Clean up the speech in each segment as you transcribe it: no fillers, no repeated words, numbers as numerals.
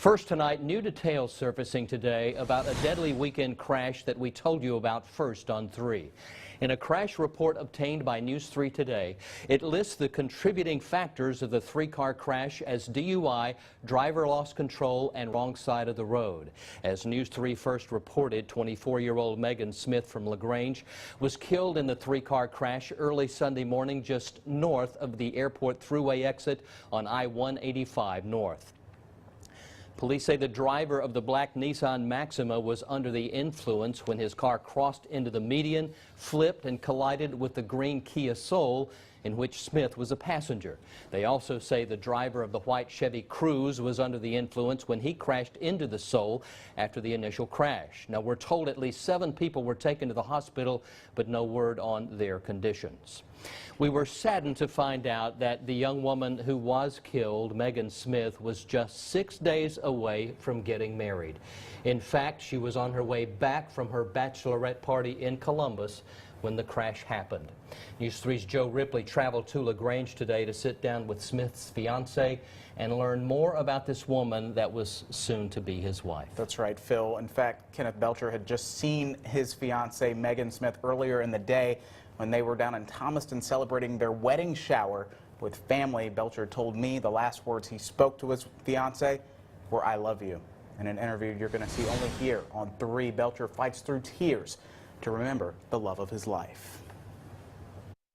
First tonight, new details surfacing today about a deadly weekend crash that we told you about first on 3. In a crash report obtained by News 3 today, it lists the contributing factors of the 3-car crash as DUI, driver lost control, and wrong side of the road. As News 3 first reported, 24-year-old Megan Smith from LaGrange was killed in the 3-car crash early Sunday morning just north of the airport thruway exit on I-185 North. Police say the driver of the black Nissan Maxima was under the influence when his car crossed into the median, flipped, and collided with the green Kia Soul, in which Smith was a passenger. They also say the driver of the white Chevy Cruze was under the influence when he crashed into the Soul after the initial crash. Now, we're told at least 7 people were taken to the hospital, but no word on their conditions. We were saddened to find out that the young woman who was killed, Megan Smith, was just 6 days away from getting married. In fact, she was on her way back from her bachelorette party in Columbus when the crash happened. News 3's Joe Ripley traveled to LaGrange today to sit down with Smith's fiance and learn more about this woman that was soon to be his wife. That's right, Phil. In fact, Kenneth Belcher had just seen his fiance, Megan Smith, earlier in the day when they were down in Thomaston celebrating their wedding shower with family. Belcher told me the last words he spoke to his fiance were, "I love you." In an interview you're going to see only here on 3, Belcher fights through tears to remember the love of his life.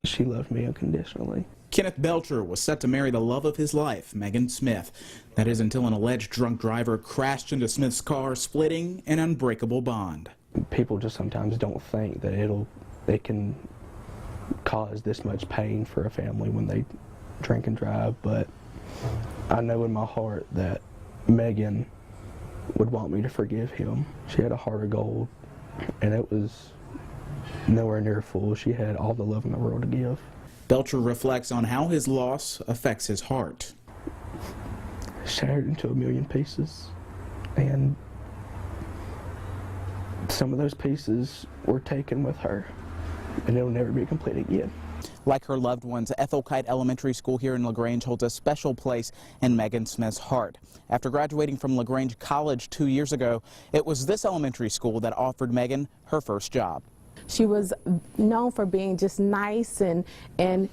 She loved me unconditionally. Kenneth Belcher was set to marry the love of his life, Megan Smith. That is until an alleged drunk driver crashed into Smith's car, splitting an unbreakable bond. People just sometimes don't think that it can cause this much pain for a family when they drink and drive, but I know in my heart that Megan would want me to forgive him. She had a heart of gold, and it was nowhere near full. She had all the love in the world to give. Belcher reflects on how his loss affects his heart. Shattered into a million pieces, and some of those pieces were taken with her, and it'll never be complete again. Like her loved ones, Ethelkite Elementary School here in LaGrange holds a special place in Megan Smith's heart. After graduating from LaGrange College 2 years ago, it was this elementary school that offered Megan her first job. She was known for being just nice and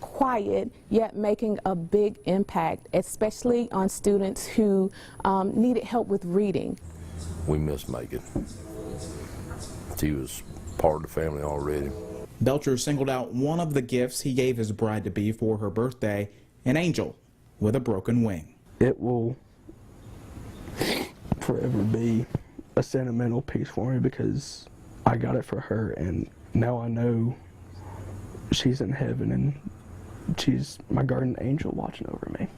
quiet, yet making a big impact, especially on students who needed help with reading. We miss Megan. She was part of the family already. Belcher singled out one of the gifts he gave his bride-to-be for her birthday, an angel with a broken wing. It will forever be a sentimental piece for me because I got it for her, and now I know she's in heaven and she's my guardian angel watching over me.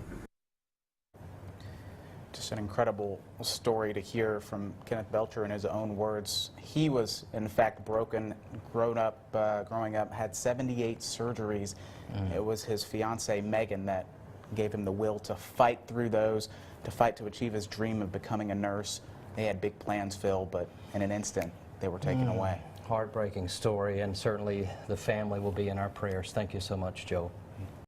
Just an incredible story to hear from Kenneth Belcher in his own words. He was, in fact, broken, growing up, had 78 surgeries. It was his fiancee, Megan, that gave him the will to fight through those, to fight to achieve his dream of becoming a nurse. They had big plans, Phil, but in an instant, they were taken away. Heartbreaking story, and certainly the family will be in our prayers. Thank you so much, Joe.